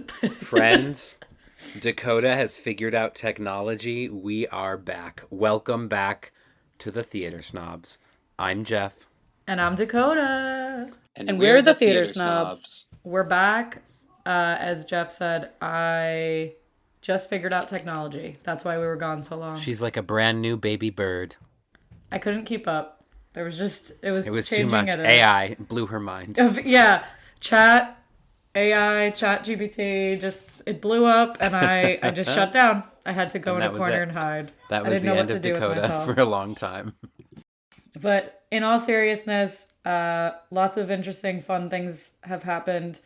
Friends, Dakota has figured out technology. We are back. Welcome back to the Theater Snobs. I'm Jeff. And I'm Dakota. And And we're we're the the theater Theater snobs. Snobs. We're back. As Jeff said, I just figured out technology. That's why we were gone so long. She's like a brand new baby bird. I couldn't keep up. It It was was too changing much. at a, AI blew her mind. yeah, chat, AI, chat GPT, it blew up and I just shut down. I had to go And in a that was corner it. and hide. That I was didn't the know what end to of do with Dakota myself. for a long time. But in all seriousness, lots of interesting, fun things have happened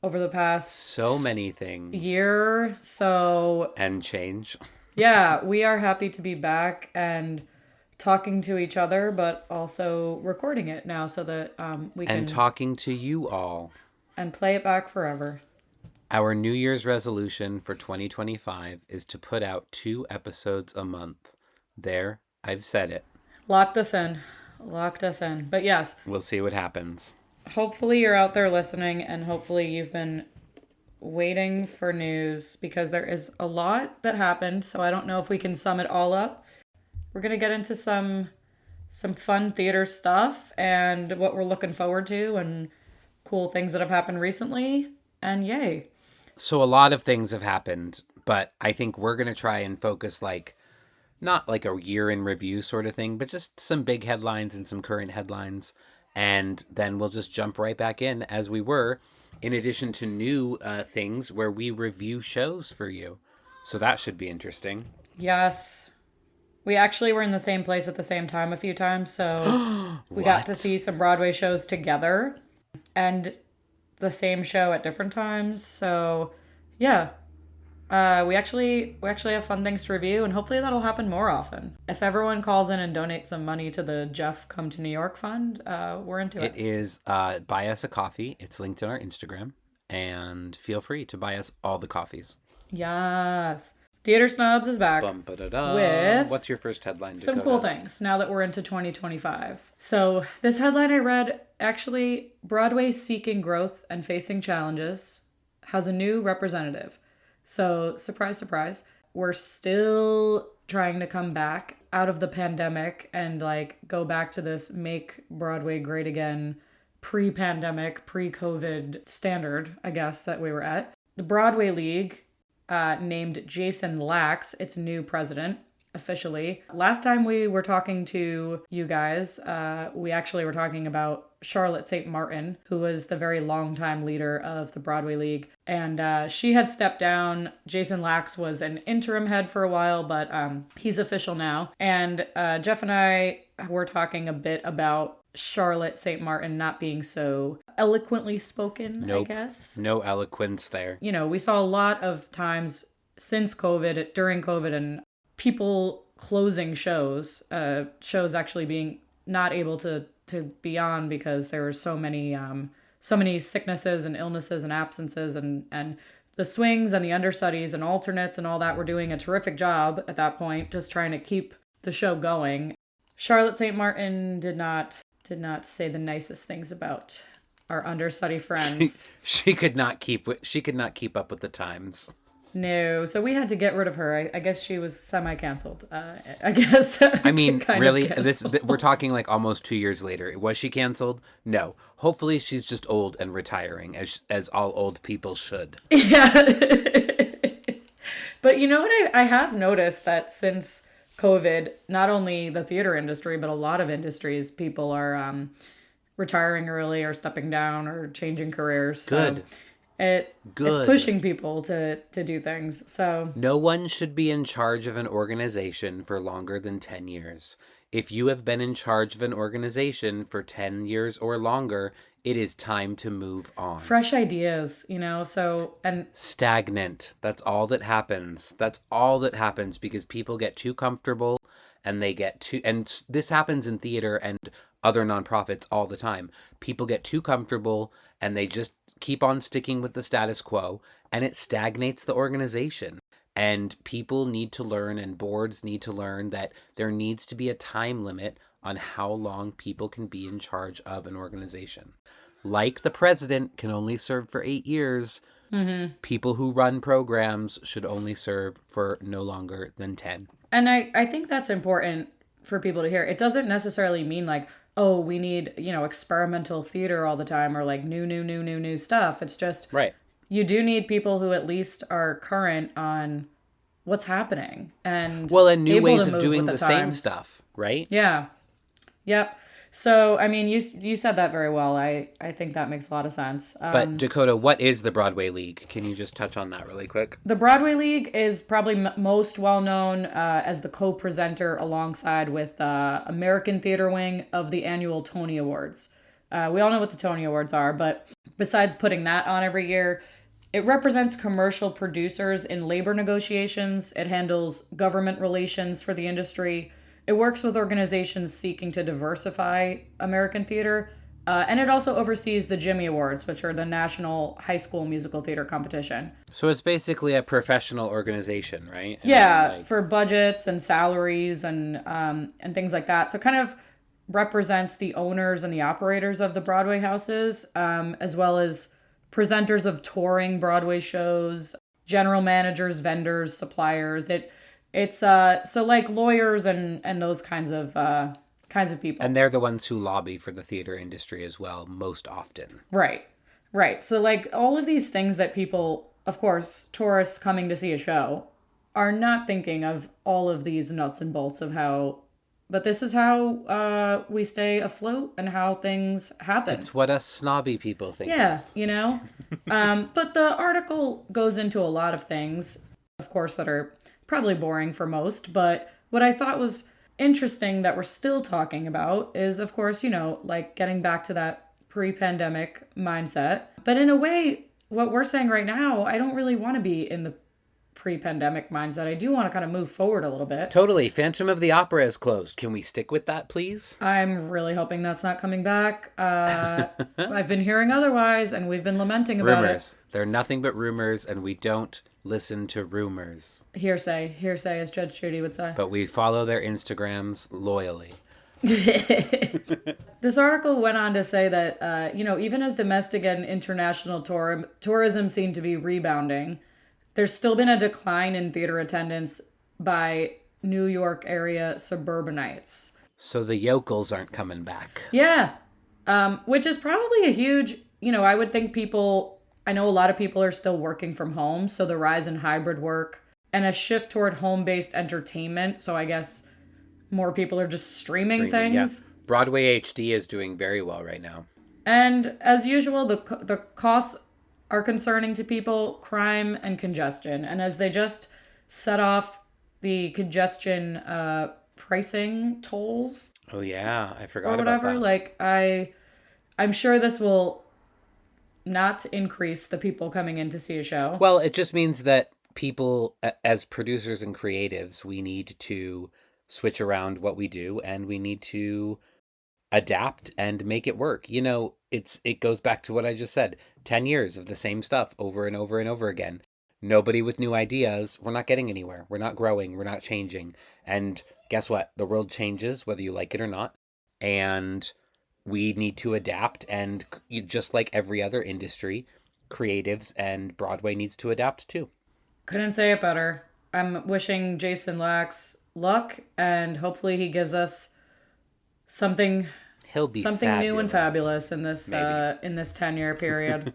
over the So past many things. year. So, And change. yeah, we are happy to be back and talking to each other, but also recording it now so that we And can talking to you all. and play it back forever. Our New Year's resolution for 2025 is to put out 2 episodes a month. There, I've said it. Locked us in. Locked us in. But yes, We'll see what happens. hopefully you're out there listening and hopefully you've been waiting for news because there is a lot that happened. So I don't know if we can sum it all up. We're going to get into some fun theater stuff and what we're looking forward to and cool things that have happened recently. And yay. So a lot of things have happened, but I think we're going to try and focus not like a year in review sort of thing, but just some big headlines and some current headlines. And then we'll just jump right back in as we were, in addition to new things where we review shows for you. So that should be interesting. Yes. We actually were in the same place at the same time a few times, so we got to What? see some Broadway shows together and the same show at different times. So, yeah, we actually have fun things to review, and hopefully that'll happen more often. If everyone calls in and donates some money to the Jeff Come to New York Fund, we're into It it. is buy us a coffee. It's linked on our Instagram. And feel free to buy us all the coffees. Yes, Theater Snobs is back Bum, ba-da-da. with What's your first headline, some Dakota? cool things now that we're into 2025. So, this headline I read actually Broadway seeking growth and facing challenges has a new representative. So, surprise, surprise, we're still trying to come back out of the pandemic and go back to this make Broadway great again pre-pandemic, pre-COVID standard, I guess, that we were at. The Broadway League named Jason Lax its new president officially. Last time we were talking to you guys, we actually were talking about Charlotte St. Martin, who was the very long-time leader of the Broadway League. And she had stepped down. Jason Lax was an interim head for a while, but he's official now. And Jeff and I were talking a bit about Charlotte St. Martin not being so eloquently spoken, Nope. I guess. No eloquence there. You know, we saw a lot of times since COVID, during COVID, and people closing shows actually being not able to be on because there were so many sicknesses and illnesses and absences and the swings and the understudies and alternates and all that were doing a terrific job at that point, just trying to keep the show going. Charlotte St. Martin did not say the nicest things about our understudy friends. She could not keep up with the times. No, so we had to get rid of her. I guess she was semi-canceled. I guess. I mean, Kind of really, canceled. we're talking like almost 2 years later. Was she canceled? No. Hopefully, she's just old and retiring, as all old people should. Yeah. But you know what? I have noticed that since COVID, not only the theater industry, but a lot of industries, people are retiring early or stepping down or changing careers. So Good. it's Good. pushing people to do things. So No one should be in charge of an organization for longer than 10 years. If you have been in charge of an organization for 10 years or longer, it is time to move on. fresh ideas, you know. So and Stagnant. That's all that happens. That's all that happens because people get too comfortable and and this happens in theater and other nonprofits all the time. People get too comfortable and they just keep on sticking with the status quo and it stagnates the organization. And people need to learn and boards need to learn that there needs to be a time limit on how long people can be in charge of an organization. Like the president can only serve for 8 years, People who run programs should only serve for no longer than 10. And I think that's important for people to hear. It doesn't necessarily mean like, oh, we need, experimental theater all the time or like new stuff. It's just Right. you do need people who at least are current on what's happening and Well, and new able ways to of move doing with the same times. stuff, right? Yeah. Yep. So, I mean, you said that very well. I think that makes a lot of sense. But Dakota, what is the Broadway League? Can you just touch on that really quick? The Broadway League is probably most well known as the co-presenter alongside with American Theater Wing of the annual Tony Awards. We all know what the Tony Awards are, but besides putting that on every year, it represents commercial producers in labor negotiations. It handles government relations for the industry. It works with organizations seeking to diversify American theater. And it also oversees the Jimmy Awards, which are the national high school musical theater competition. So it's basically a professional organization, right? Yeah, for budgets and salaries and things like that. So it kind of represents the owners and the operators of the Broadway houses, as well as presenters of touring Broadway shows, general managers, vendors, suppliers. It's so like lawyers and those kinds of people. And they're the ones who lobby for the theater industry as well, most often. Right. Right. So like all of these things that people, of course, tourists coming to see a show are not thinking of all of these nuts and bolts of how, but this is how we stay afloat and how things happen. It's what us snobby people think. Yeah, But the article goes into a lot of things, of course, that are probably boring for most. But what I thought was interesting that we're still talking about is, of course, like getting back to that pre-pandemic mindset. But in a way, what we're saying right now, I don't really want to be in the pre-pandemic mindset. I do want to kind of move forward a little bit. Totally. Phantom of the Opera is closed. Can we stick with that, please? I'm really hoping that's not coming back. I've been hearing otherwise, and we've been lamenting about Rumors. They're nothing but rumors, and we don't listen to rumors. Hearsay, as Judge Judy would say. But we follow their Instagrams loyally. This article went on to say that, even as domestic and international tourism seem to be rebounding, there's still been a decline in theater attendance by New York area suburbanites. So the yokels aren't coming back. Yeah, which is probably a huge, I would think I know a lot of people are still working from home, so the rise in hybrid work and a shift toward home-based entertainment, so I guess more people are just streaming things. Yeah. Broadway HD is doing very well right now. And as usual, the costs are concerning to people, crime and congestion. And as they just set off the congestion pricing tolls. Oh yeah, I forgot or whatever, about that. I'm sure this will not increase the people coming in to see a show. Well, it just means that people, as producers and creatives, we need to switch around what we do, and we need to adapt and make it work. It goes back to what I just said. 10 years of the same stuff over and over and over again. Nobody with new ideas. We're not getting anywhere. We're not growing. We're not changing. And guess what? The world changes whether you like it or not. And we need to adapt. And just like every other industry, creatives and Broadway needs to adapt too. Couldn't say it better. I'm wishing Jason Lax luck, and hopefully he gives us something He'll be something fabulous. new and fabulous in this 10-year period.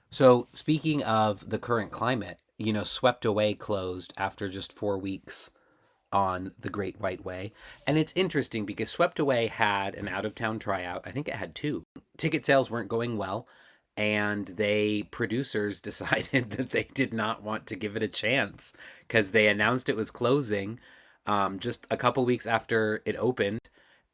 So speaking of the current climate, Swept Away closed after just 4 weeks on the Great White Way. And it's interesting because Swept Away had an out-of-town tryout. I think it had 2. Ticket sales weren't going well, and producers decided that they did not want to give it a chance because they announced it was closing just a couple weeks after it opened.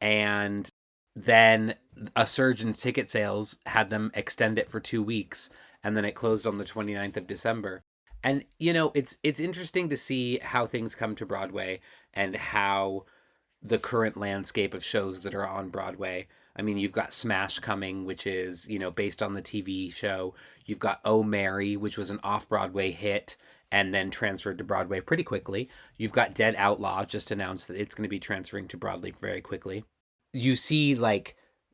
And then a surge in ticket sales had them extend it for 2 weeks, and then it closed on the 29th of December. And, it's interesting to see how things come to Broadway and how the current landscape of shows that are on Broadway. I mean, you've got Smash coming, which is, based on the TV show. You've got Oh Mary, which was an off-Broadway hit and then transferred to Broadway pretty quickly. You've got Dead Outlaw, just announced that it's going to be transferring to Broadway very quickly. You see,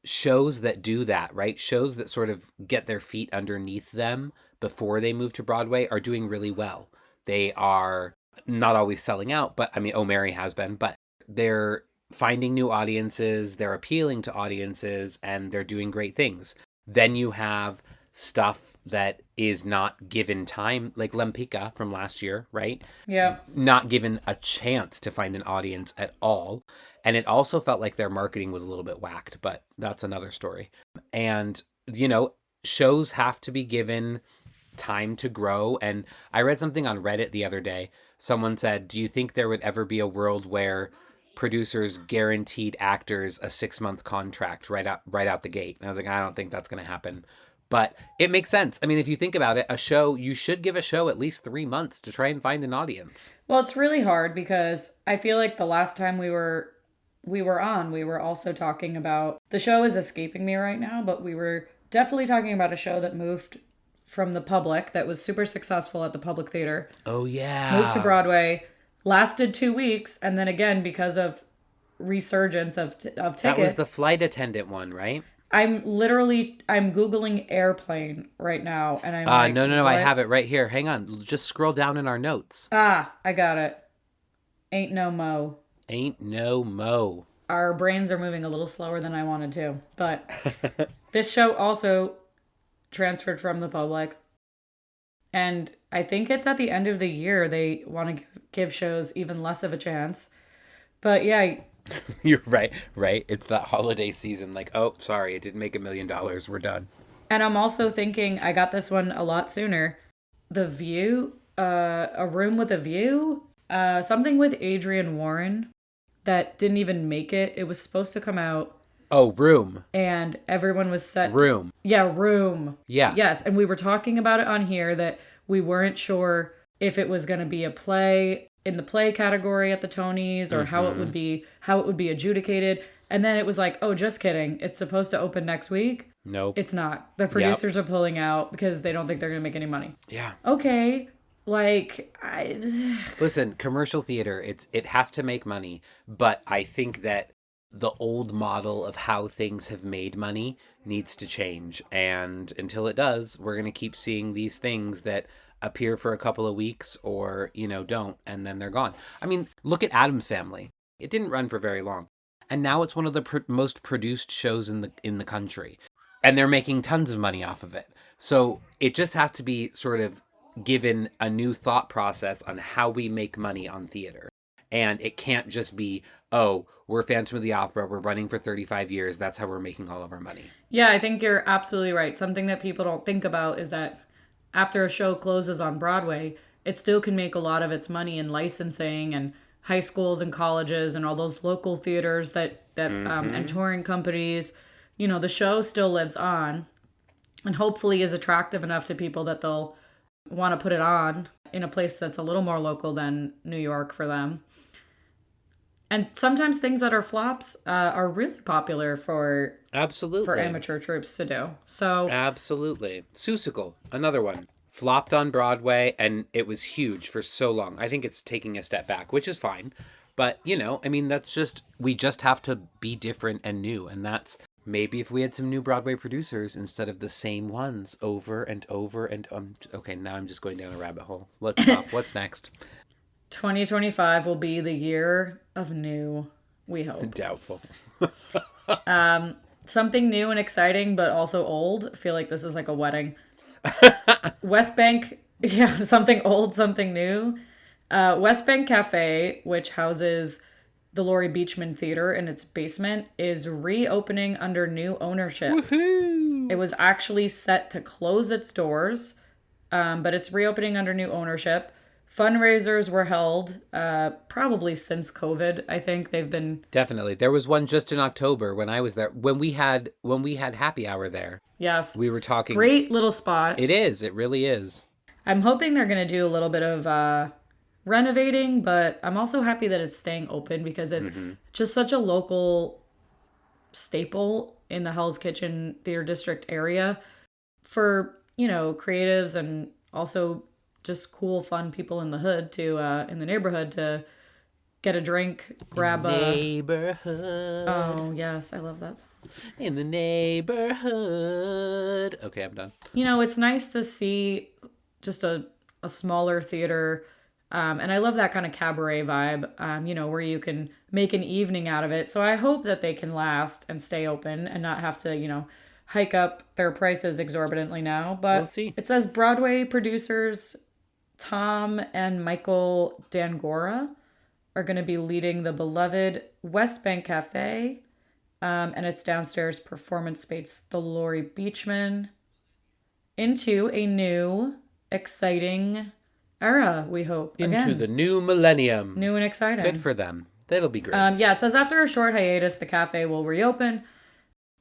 shows that do that, right? Shows that sort of get their feet underneath them before they moved to Broadway are doing really well. They are not always selling out, but I mean, Oh Mary has been, but they're finding new audiences, they're appealing to audiences, and they're doing great things. Then you have stuff that is not given time, like Lempicka from last year, right? Yeah. Not given a chance to find an audience at all. And it also felt like their marketing was a little bit whacked, but that's another story. And, shows have to be given time to grow. And I read something on Reddit the other day. Someone said, do you think there would ever be a world where producers guaranteed actors a 6-month contract right out the gate? And I was like, I don't think that's going to happen. But it makes sense. I mean, if you think about it, you should give a show at least 3 months to try and find an audience. Well, it's really hard because I feel like the last time we were on, we were also talking about, the show is escaping me right now, but we were definitely talking about a show that moved from the public, that was super successful at the public theater. Oh, yeah. Moved to Broadway, lasted 2 weeks, and then again, because of resurgence of tickets. That was the flight attendant one, right? I'm Googling airplane right now, and I'm like, no, what? I have it right here. Hang on. Just scroll down in our notes. I got it. Ain't no mo. Ain't no mo. Our brains are moving a little slower than I wanted to. But this show also transferred from the public. And I think it's at the end of the year they want to give shows even less of a chance. But yeah. You're right. It's that holiday season. Like, oh, sorry, it didn't make $1 million. We're done. And I'm also thinking, I got this one a lot sooner. The View, A Room with a View, something with Adrienne Warren that didn't even make it. It was supposed to come out. Oh, Room. And everyone was set. Room. Yeah, Room. Yeah. Yes, and we were talking about it on here that we weren't sure if it was going to be a play in the play category at the Tonys or how it would be adjudicated. And then it was like, oh, just kidding. It's supposed to open next week. Nope. It's not. The producers are pulling out because they don't think they're going to make any money. Yeah. Okay. Listen, commercial theater, it has to make money, but I think that the old model of how things have made money needs to change. And until it does, we're going to keep seeing these things that appear for a couple of weeks or, don't, and then they're gone. I mean, look at Addams Family. It didn't run for very long. And now it's one of the most produced shows in the country. And they're making tons of money off of it. So it just has to be sort of given a new thought process on how we make money on theater. And it can't just be, oh, we're Phantom of the Opera, we're running for 35 years, that's how we're making all of our money. Yeah, I think you're absolutely right. Something that people don't think about is that after a show closes on Broadway, it still can make a lot of its money in licensing and high schools and colleges and all those local theaters and touring companies. The show still lives on and hopefully is attractive enough to people that they'll want to put it on in a place that's a little more local than New York for them. And sometimes things that are flops are really popular for amateur troupes to do. So absolutely. Seussical, another one. Flopped on Broadway, and it was huge for so long. I think it's taking a step back, which is fine. But, we just have to be different and new. And that's maybe if we had some new Broadway producers instead of the same ones over and over and okay, now I'm just going down a rabbit hole. Let's stop. What's next? 2025 will be the year of new, we hope. Doubtful. Something new and exciting, but also old. I feel like this is like a wedding. West Bank, something old, something new. West Bank Cafe, which houses the Laurie Beachman Theater in its basement, is reopening under new ownership. Woohoo! It was actually set to close its doors, but it's reopening under new ownership. Fundraisers were held probably since COVID. I think they've been definitely. There was one just in October when I was there. When we had happy hour there. Yes, we were talking. Great little spot. It is. It really is. I'm hoping they're gonna do a little bit of renovating, but I'm also happy that it's staying open because it's just such a local staple in the Hell's Kitchen Theater District area for creatives and also just cool, fun people in the hood in the neighborhood to get a drink, grab a neighborhood. Oh, yes, I love that song. In the neighborhood. Okay, I'm done. You know, it's nice to see just a smaller theater. And I love that kind of cabaret vibe, you know, where you can make an evening out of it. So I hope that they can last and stay open and not have to, you know, hike up their prices exorbitantly now. But We'll see. it says Broadway producers Tom and Michael Dangora are going to be leading the beloved West Bank Cafe. And its downstairs performance space, the Laurie Beachman, into a new, exciting era, we hope. Into the new millennium. New and exciting. Good for them. That'll be great. Yeah, it says after a short hiatus, the cafe will reopen.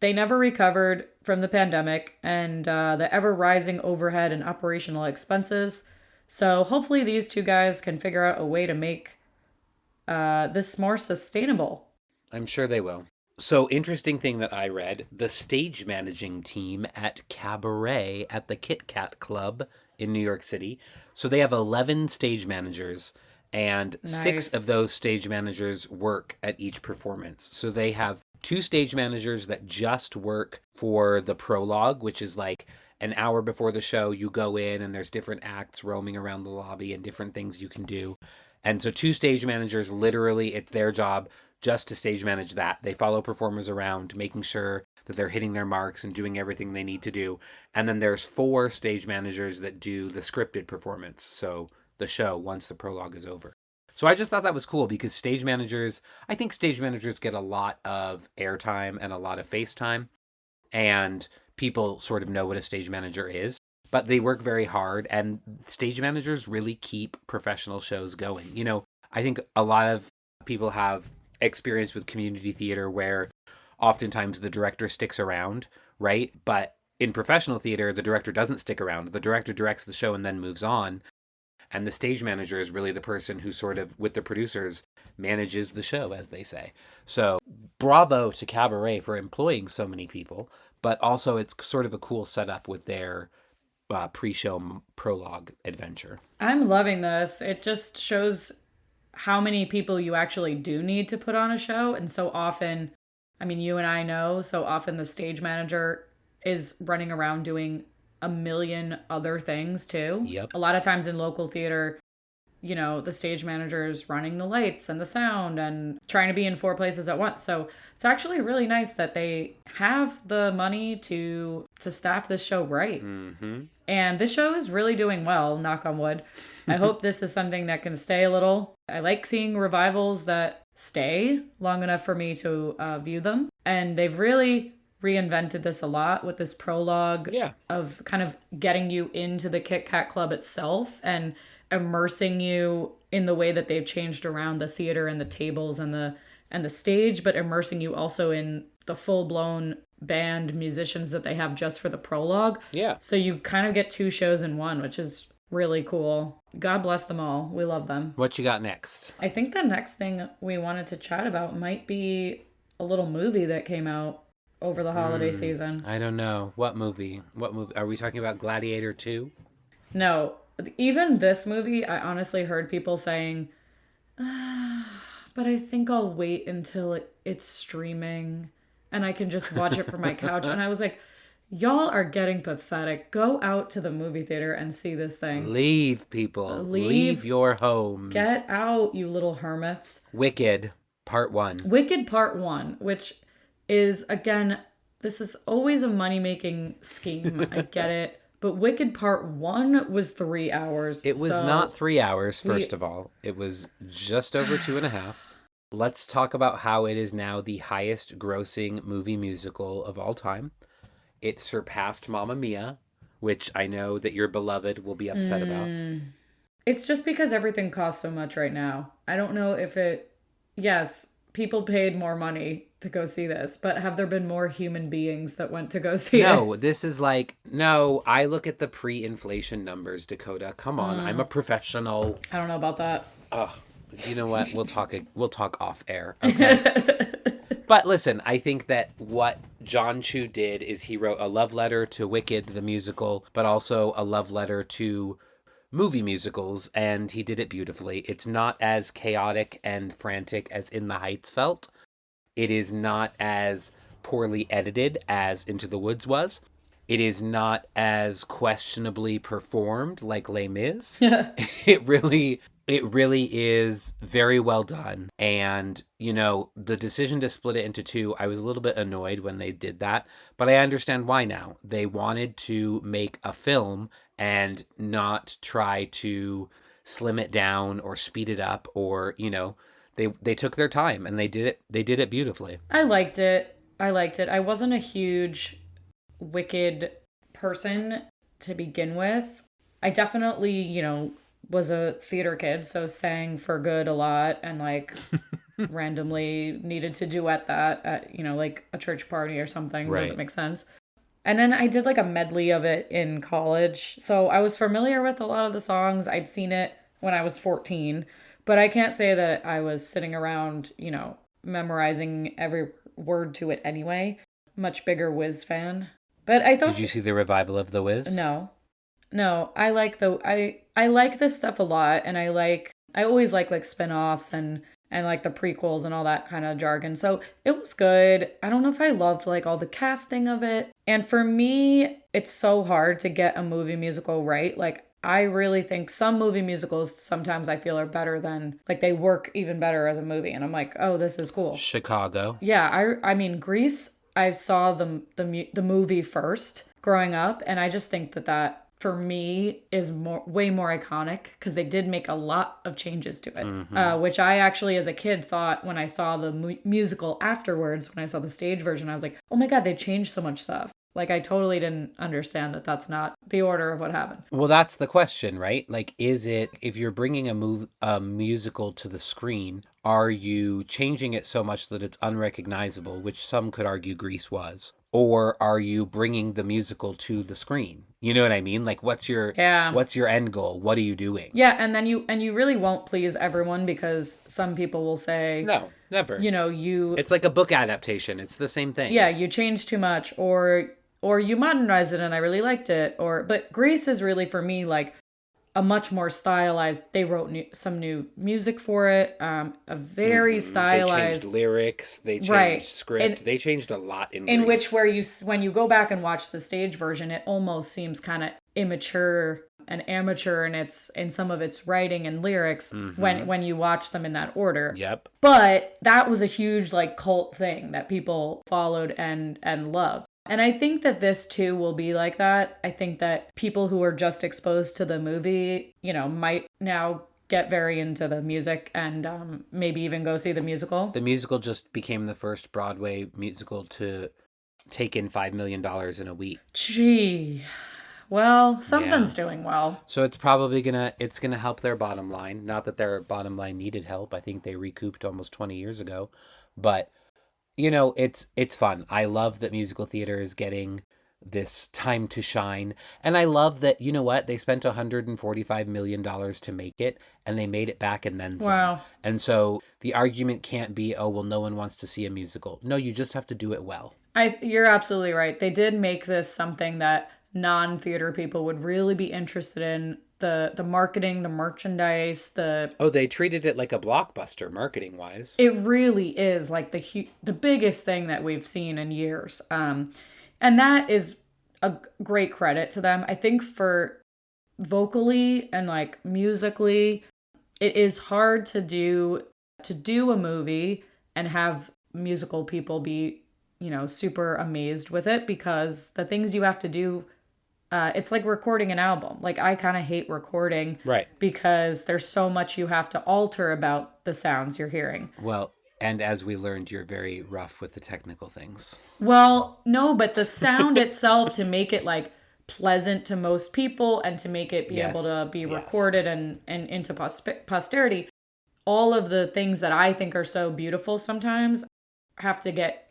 They never recovered from the pandemic and the ever-rising overhead and operational expenses. So hopefully these two guys can figure out a way to make this more sustainable. I'm sure they will. So, interesting thing that I read, the stage managing team at Cabaret at the Kit Kat Club in New York City. So they have 11 stage managers, and 6 of those stage managers work at each performance. So they have 2 stage managers that just work for the prologue, which is like an hour before the show. You go in and there's different acts roaming around the lobby and different things you can do. And so 2 stage managers, literally, it's their job just to stage manage that. They follow performers around, making sure that they're hitting their marks and doing everything they need to do. And then there's 4 stage managers that do the scripted performance, so the show once the prologue is over. So I just thought that was cool because I think stage managers get a lot of airtime and a lot of face time, and people sort of know what a stage manager is, but they work very hard, and stage managers really keep professional shows going. You know, I think a lot of people have experience with community theater where oftentimes the director sticks around, right? But in professional theater, the director doesn't stick around. The director directs the show and then moves on. And the stage manager is really the person who sort of, with the producers, manages the show, as they say. So bravo to Cabaret for employing so many people, but also it's sort of a cool setup with their pre-show prologue adventure. I'm loving this. It just shows how many people you actually do need to put on a show. And so often, I mean, you and I know, so often the stage manager is running around doing a million other things too. Yep. A lot of times in local theater, you know, the stage manager is running the lights and the sound and trying to be in 4 places at once. So it's actually really nice that they have the money to staff this show right. Mm-hmm. And this show is really doing well, knock on wood. I hope this is something that can stay a little. I like seeing revivals that stay long enough for me to view them. And they've really reinvented this a lot with this prologue of kind of getting you into the Kit Kat Club itself and immersing you in the way that they've changed around the theater and the tables and the stage, but immersing you also in the full-blown band musicians that they have just for the prologue. Yeah. So you kind of get 2 shows in one, which is really cool. God bless them all. We love them. What you got next? I think the next thing we wanted to chat about might be a little movie that came out over the holiday season. I don't know. What movie? Are we talking about Gladiator 2? No. Even this movie, I honestly heard people saying, but I think I'll wait until it's streaming and I can just watch it from my couch. And I was like, y'all are getting pathetic. Go out to the movie theater and see this thing. Leave, people. Leave your homes. Get out, you little hermits. Wicked, Part 1. Wicked Part 1, which is, again, this is always a money-making scheme. I get it. But Wicked Part 1 was 3 hours. It was not 3 hours, first of all. It was just over 2.5. Let's talk about how it is now the highest grossing movie musical of all time. It surpassed Mamma Mia, which I know that your beloved will be upset about. It's just because everything costs so much right now. I don't know if yes, people paid more money to go see this, but have there been more human beings that went to go see it? No, this is I look at the pre-inflation numbers, Dakota. Come on, I'm a professional. I don't know about that. Ugh. You know what? We'll talk off air. Okay. But listen, I think that what John Chu did is he wrote a love letter to Wicked, the musical, but also a love letter to movie musicals, and he did it beautifully. It's not as chaotic and frantic as In the Heights felt. It is not as poorly edited as Into the Woods was. It is not as questionably performed like Les Mis. Yeah. It really is very well done. And, the decision to split it into two, I was a little bit annoyed when they did that, but I understand why now. They wanted to make a film and not try to slim it down or speed it up, or, they took their time and they did it beautifully. I liked it. I wasn't a huge Wicked person to begin with. I definitely, was a theater kid, so sang for good a lot and like randomly needed to duet that at, like a church party or something. Right. Doesn't make sense. And then I did like a medley of it in college. So I was familiar with a lot of the songs. I'd seen it when I was 14, but I can't say that I was sitting around, memorizing every word to it anyway. Much bigger Wiz fan. But I thought Did you see the revival of The Wiz? no. No, I like this stuff a lot, and I always like spin-offs and like the prequels and all that kind of jargon. So it was good. I don't know if I loved like all the casting of it. And for me, it's so hard to get a movie musical right. Like I really think some movie musicals sometimes I feel are better than like they work even better as a movie, and I'm like, "Oh, this is cool." Chicago. Yeah, I mean Grease, I saw the movie first growing up, and I just think that for me is way more iconic because they did make a lot of changes to it, which I actually as a kid thought when I saw the musical afterwards, when I saw the stage version, I was like, oh my god, they changed so much stuff. Like I totally didn't understand that that's not the order of what happened. Well, that's the question, right? Like, is it, if you're bringing a musical to the screen, are you changing it so much that it's unrecognizable, which some could argue Grease was? Or are you bringing the musical to the screen? You know what I mean? Like, what's your Yeah. what's your end goal? What are you doing? Yeah, and then you really won't please everyone because some people will say, No, never. you It's like a book adaptation. It's the same thing. yeah, you changed too much or you modernized it and I really liked it, but Grease is really for me like a much more stylized. They wrote some new music for it, a very They changed stylized lyrics. They changed Right. script. They changed a lot in in Grease. which when you go back and watch the stage version, it almost seems kind of immature and amateur in some of its writing and lyrics when you watch them in that order. Yep. But that was a huge like cult thing that people followed and loved. And I think that this too will be like that. I think that people who are just exposed to the movie, might now get very into the music and maybe even go see the musical. The musical just became the first Broadway musical to take in $5 million in a week. Gee. Well, something's doing well. So it's probably gonna help their bottom line. Not that their bottom line needed help. I think they recouped almost 20 years ago. But it's fun. I love that musical theater is getting this time to shine. And I love that, they spent $145 million to make it, and they made it back and then some. Wow. And so the argument can't be, oh, well, no one wants to see a musical. No, you just have to do it well. You're absolutely right. They did make this something that non-theater people would really be interested in. The marketing, the merchandise, Oh, they treated it like a blockbuster marketing-wise. it really is like the biggest thing that we've seen in years. And that is a great credit to them. I think for vocally and like musically, it is hard to do a movie and have musical people be, super amazed with it because the things you have to do, it's like recording an album. Like I kind of hate recording, Right. because there's so much you have to alter about the sounds you're hearing. Well, and as we learned, you're very rough with the technical things. Well, no, but the sound itself to make it like pleasant to most people and to make it be able to be recorded and into posterity, all of the things that I think are so beautiful sometimes have to get,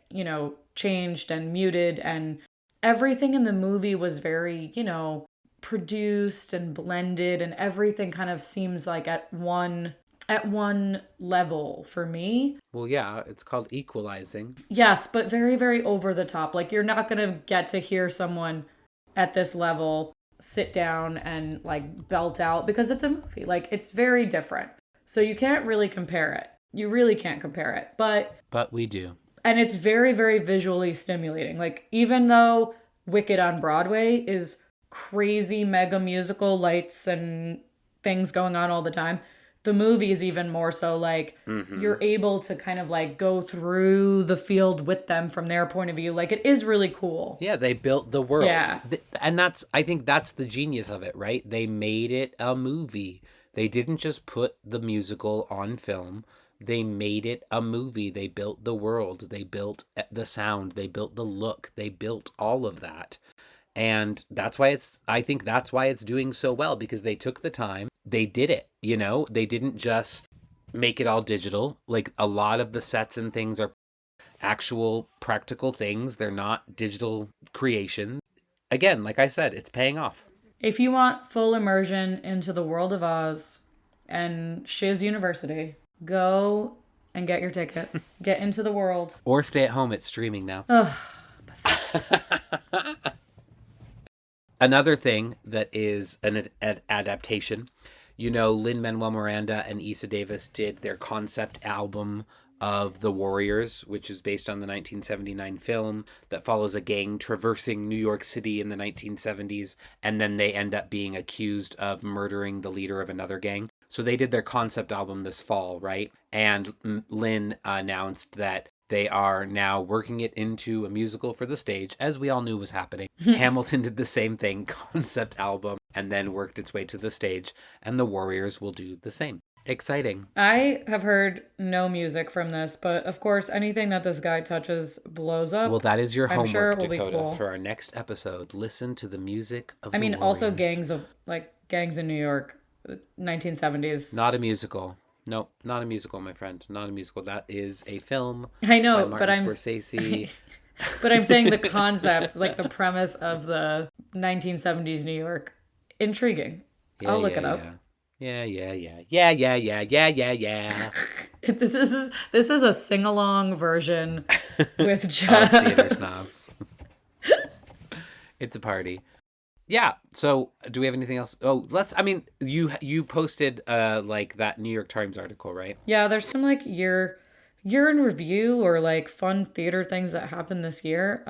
changed and muted, and everything in the movie was very, produced and blended, and everything kind of seems like at one level for me. Well, yeah, it's called equalizing. Yes, but very, very over the top. Like you're not going to get to hear someone at this level sit down and like belt out because it's a movie. Like it's very different. So you can't really compare it. You really can't compare it. But we do. And it's very, very visually stimulating. Like even though Wicked on Broadway is crazy mega musical lights and things going on all the time, the movie is even more so like you're able to kind of like go through the field with them from their point of view. Like it is really cool. Yeah, they built the world. Yeah. And I think that's the genius of it, right? They made it a movie. They didn't just put the musical on film. They made it a movie. They built the world. They built the sound. They built the look. They built all of that. And I think that's why it's doing so well, because they took the time. They did it, They didn't just make it all digital. Like a lot of the sets and things are actual practical things. They're not digital creations. Again, like I said, it's paying off. If you want full immersion into the world of Oz and Shiz University, go and get your ticket. Get into the world. Or stay at home. It's streaming now. Ugh. Another thing that is an adaptation, Lin-Manuel Miranda and Issa Davis did their concept album of The Warriors, which is based on the 1979 film that follows a gang traversing New York City in the 1970s, and then they end up being accused of murdering the leader of another gang. So they did their concept album this fall, right? And Lin announced that they are now working it into a musical for the stage, as we all knew was happening. Hamilton did the same thing, concept album, and then worked its way to the stage, and The Warriors will do the same. Exciting. I have heard no music from this, but of course, anything that this guy touches blows up. Well, that is your homework, sure it will Dakota. be cool. For our next episode, listen to the music of the Warriors. Also gangs in New York, 1970s. Not a musical. No, not a musical, my friend. Not a musical. That is a film. I know, by but Scorsese. But I'm saying the concept, like the premise of the 1970s New York, intriguing. I'll look it up. Yeah. This is a sing-along version with Jeff. Theater Snobs. It's a party. Yeah. So, do we have anything else? Oh, you posted like that New York Times article, right? Yeah, there's some like year in review or like fun theater things that happened this year.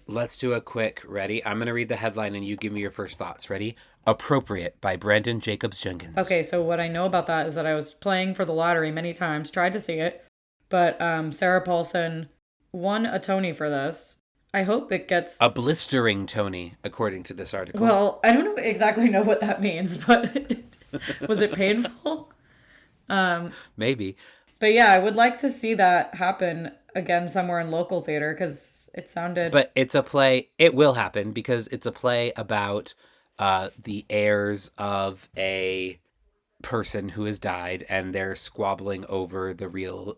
Let's do a quick ready. I'm going to read the headline and you give me your first thoughts. Ready? Appropriate by Brandon Jacobs Jenkins. Okay, so what I know about that is that I was playing for the lottery many times, tried to see it, but Sarah Paulson won a Tony for this. I hope it gets a blistering Tony, according to this article. Well, I don't exactly know what that means, but was it painful? Maybe. But yeah, I would like to see that happen again somewhere in local theater because it sounded. But it's a play. It will happen because it's a play about the heirs of a person who has died, and they're squabbling over the real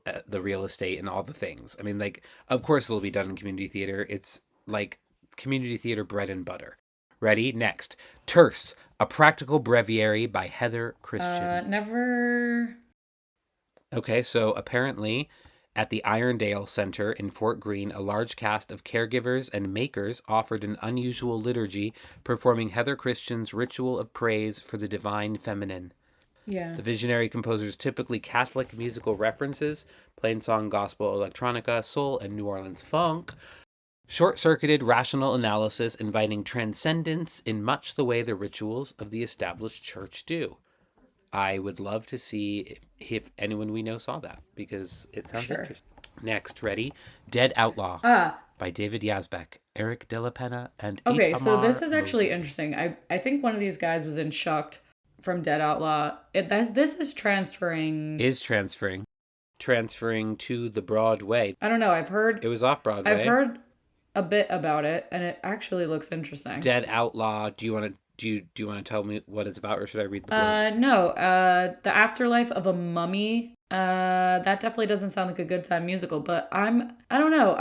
estate and all the things. I mean, like, of course it'll be done in community theater. It's like community theater bread and butter. Ready? Next. Terse, a practical breviary by Heather Christian. Never. Okay, so apparently at the Irondale Center in Fort Greene, a large cast of caregivers and makers offered an unusual liturgy performing Heather Christian's ritual of praise for the divine feminine. Yeah. The visionary composer's typically Catholic musical references, plain song, gospel, electronica, soul, and New Orleans funk, short-circuited rational analysis inviting transcendence in much the way the rituals of the established church do. I would love to see if anyone we know saw that, because it sounds interesting. Next, ready? Dead Outlaw by David Yazbek, Eric De La Pena, and Okay, Itamar so this is actually Moses. interesting. I think one of these guys was in Shucked from Dead Outlaw. This is transferring. Transferring to the Broadway. I don't know. I've heard. It was off Broadway. I've heard a bit about it, and it actually looks interesting. Dead Outlaw. Do you want to tell me what it's about, or should I read the blurb? No. The Afterlife of a Mummy. That definitely doesn't sound like a good time musical, but I don't know.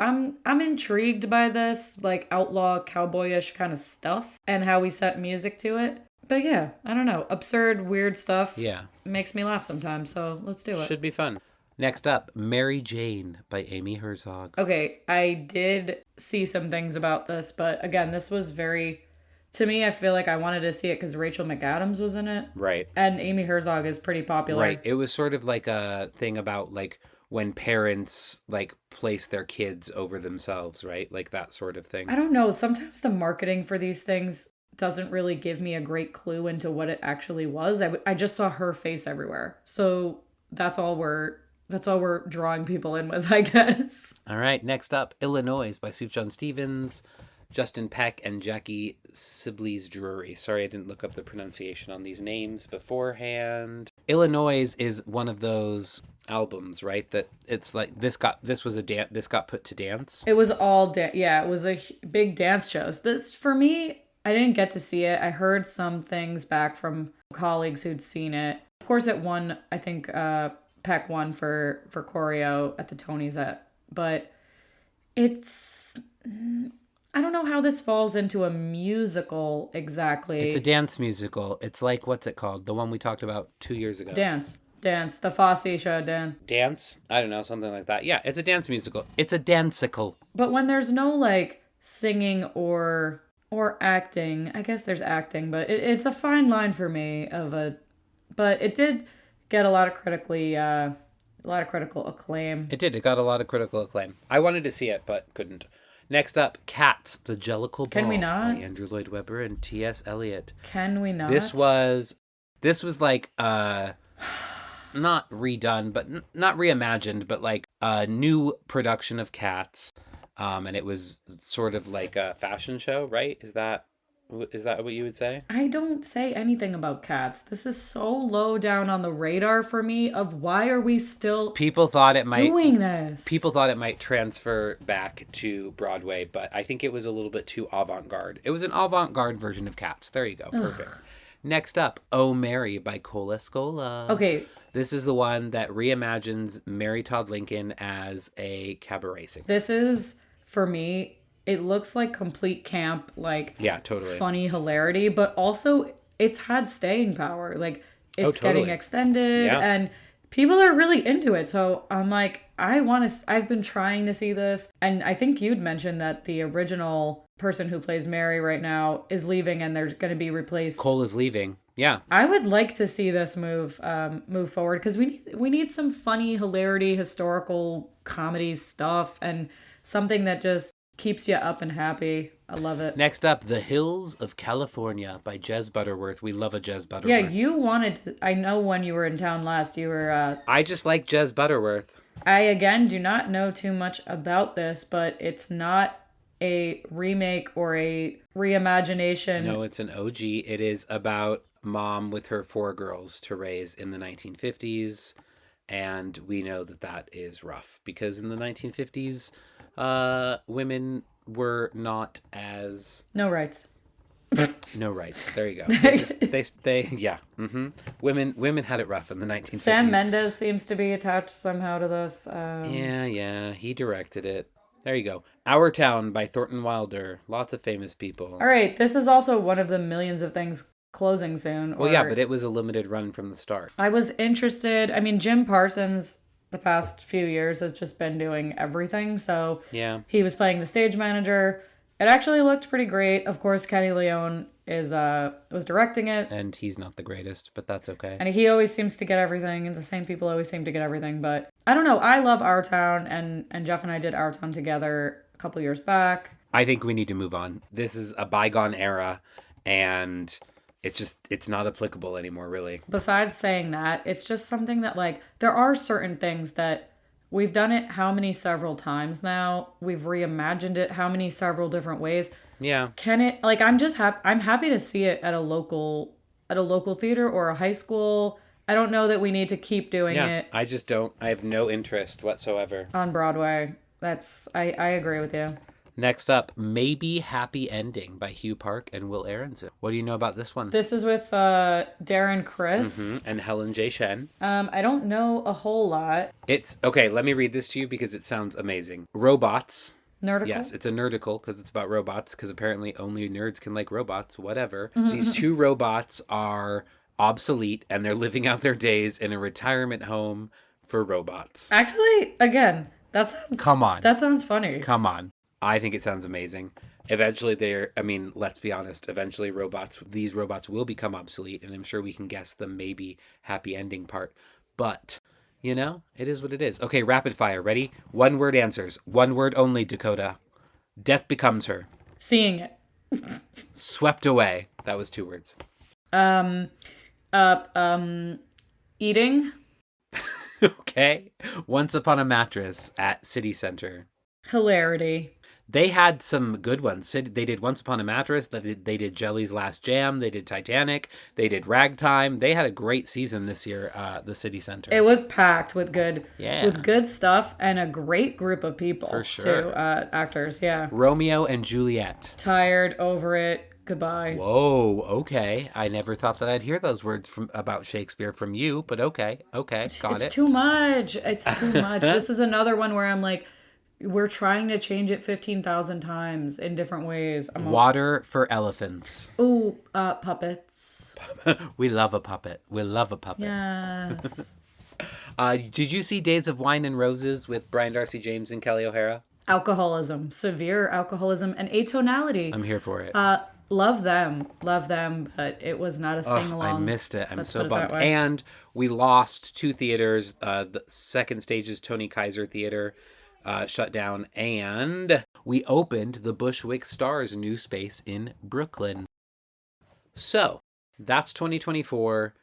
I'm intrigued by this like outlaw cowboyish kind of stuff and how we set music to it. But yeah, I don't know. Absurd, weird stuff. Yeah. Makes me laugh sometimes, so let's do it. Should be fun. Next up, Mary Jane by Amy Herzog. Okay, I did see some things about this, but again, this was very to me, I feel like I wanted to see it because Rachel McAdams was in it. Right. And Amy Herzog is pretty popular. Right. It was sort of like a thing about like when parents like place their kids over themselves, right? Like that sort of thing. I don't know. Sometimes the marketing for these things doesn't really give me a great clue into what it actually was. I just saw her face everywhere. So that's all we're drawing people in with, I guess. All right. Next up, Illinois by Sufjan Stevens, Justin Peck, and Jackie Sibley's Drury. Sorry, I didn't look up the pronunciation on these names beforehand. Illinois is one of those albums, right? That it's like this got put to dance. It was all it was a big dance show. So this, for me, I didn't get to see it. I heard some things back from colleagues who'd seen it. Of course, it won. I think Peck won for choreo at the Tonys. But it's, I don't know how this falls into a musical exactly. It's a dance musical. It's like, what's it called? The one we talked about 2 years ago. Dance. The Fosse show, Dance? I don't know, something like that. Yeah, it's a dance musical. It's a dancicle. But when there's no like singing or acting, I guess there's acting, but it's a fine line for me but it did get a lot of critical acclaim. It did. It got a lot of critical acclaim. I wanted to see it, but couldn't. Next up, Cats, The Jellicle Ball. Can we not? By Andrew Lloyd Webber and T.S. Eliot. Can we not? This was like not redone, but not reimagined, but like a new production of Cats. And it was sort of like a fashion show, right? Is that what you would say? I don't say anything about Cats. This is so low down on the radar for me of why are we still People thought it might doing this? People thought it might transfer back to Broadway, but I think it was a little bit too avant-garde. It was an avant-garde version of Cats. There you go. Perfect. Ugh. Next up, Oh Mary by Cola Scola. Okay. This is the one that reimagines Mary Todd Lincoln as a cabaret singer. This is, for me, it looks like complete camp, like yeah, totally funny hilarity, but also it's had staying power. Like it's totally. getting extended and people are really into it. So I'm like, I've been trying to see this. And I think you'd mentioned that the original person who plays Mary right now is leaving and they're going to be replaced. Cole is leaving. Yeah. I would like to see this move forward because we need some funny hilarity, historical comedy stuff and something that just keeps you up and happy. I love it. Next up, The Hills of California by Jez Butterworth. We love a Jez Butterworth. Yeah, you wanted to, I know when you were in town last, you were... I just like Jez Butterworth. I, again, do not know too much about this, but it's not a remake or a reimagination. No, it's an OG. It is about mom with her 4 girls to raise in the 1950s. And we know that is rough because in the 1950s... women were not as... No rights. No rights. There you go. Yeah. Mm-hmm. Women had it rough in the 1950s. Sam Mendes seems to be attached somehow to this. Yeah. He directed it. There you go. Our Town by Thornton Wilder. Lots of famous people. All right. This is also one of the millions of things closing soon. Well, yeah, but it was a limited run from the start. I was interested. I mean, Jim Parsons... the past few years has just been doing everything. So yeah, he was playing the stage manager. It actually looked pretty great. Of course, Kenny Leone was directing it. And he's not the greatest, but that's okay. And he always seems to get everything. And the same people always seem to get everything. But I don't know. I love Our Town. And Jeff and I did Our Town together a couple years back. I think we need to move on. This is a bygone era. And... it's not applicable anymore, really. Besides saying that, it's just something that, like, there are certain things that we've done it several times now. We've reimagined it several different ways. Yeah. Can it, like, I'm happy to see it at a local theater or a high school. I don't know that we need to keep doing it. I just don't. I have no interest whatsoever. On Broadway. I agree with you. Next up, Maybe Happy Ending by Hugh Park and Will Aronson. What do you know about this one? This is with Darren Criss. Mm-hmm. And Helen J. Shen. I don't know a whole lot. It's, okay, let me read this to you because it sounds amazing. Robots. Nerdicle? Yes, it's a nerdicle because it's about robots because apparently only nerds can like robots, whatever. Mm-hmm. These 2 robots are obsolete and they're living out their days in a retirement home for robots. Actually, again, that sounds... Come on. That sounds funny. Come on. I think it sounds amazing. Eventually let's be honest, eventually these robots will become obsolete, and I'm sure we can guess the maybe happy ending part. But, it is what it is. Okay, rapid fire. Ready? One word answers. One word only, Dakota. Death becomes her. Seeing it. Swept away. That was 2 words. Um, eating. Okay. Once upon a mattress at City Center. Hilarity. They had some good ones. They did Once Upon a Mattress. They did Jelly's Last Jam. They did Titanic. They did Ragtime. They had a great season this year. The City Center. It was packed with good, Yeah. with good stuff and a great group of people. For sure. Too. Actors. Yeah. Romeo and Juliet. Tired, over it. Goodbye. Whoa. Okay. I never thought that I'd hear those words about Shakespeare from you, but okay. Okay. Got it. It's too much. It's too much. This is another one where I'm like, we're trying to change it 15,000 times in different ways. Water for elephants. Ooh, puppets. We love a puppet. We love a puppet. Yes. Did you see Days of Wine and Roses with Brian Darcy James and Kelly O'Hara? Alcoholism, severe alcoholism, and atonality. I'm here for it. Love them, but it was not a sing-along. I missed it. I'm Let's so put it bummed. that way. And we lost 2 theaters. The second stage's Tony Kaiser Theater shut down, and we opened the Bushwick Stars new space in Brooklyn. So that's 2024.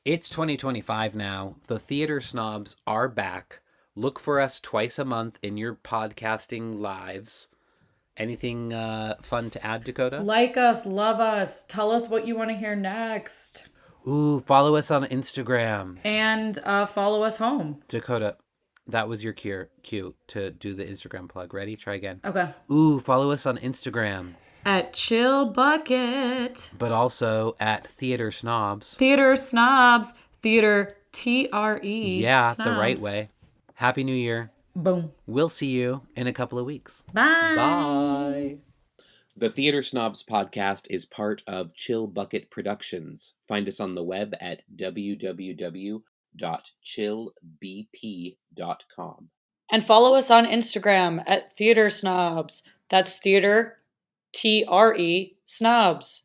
It's 2025 now. The Theater Snobs are back. Look for us twice a month in your podcasting lives. Anything fun to add, Dakota? Like us, love us, tell us what you want to hear next. Ooh, follow us on Instagram. And follow us home. Dakota, that was your cue to do the Instagram plug. Ready? Try again. Okay. Ooh, follow us on Instagram. At Chill Bucket. But also at Theater Snobs. Theater Snobs. Theater TRE. Yeah, Snobs. the right way. Happy New Year. Boom. We'll see you in a couple of weeks. Bye. Bye. The Theater Snobs podcast is part of Chill Bucket Productions. Find us on the web at www.chillbp.com. And follow us on Instagram at Theater Snobs. That's Theater TRE Snobs.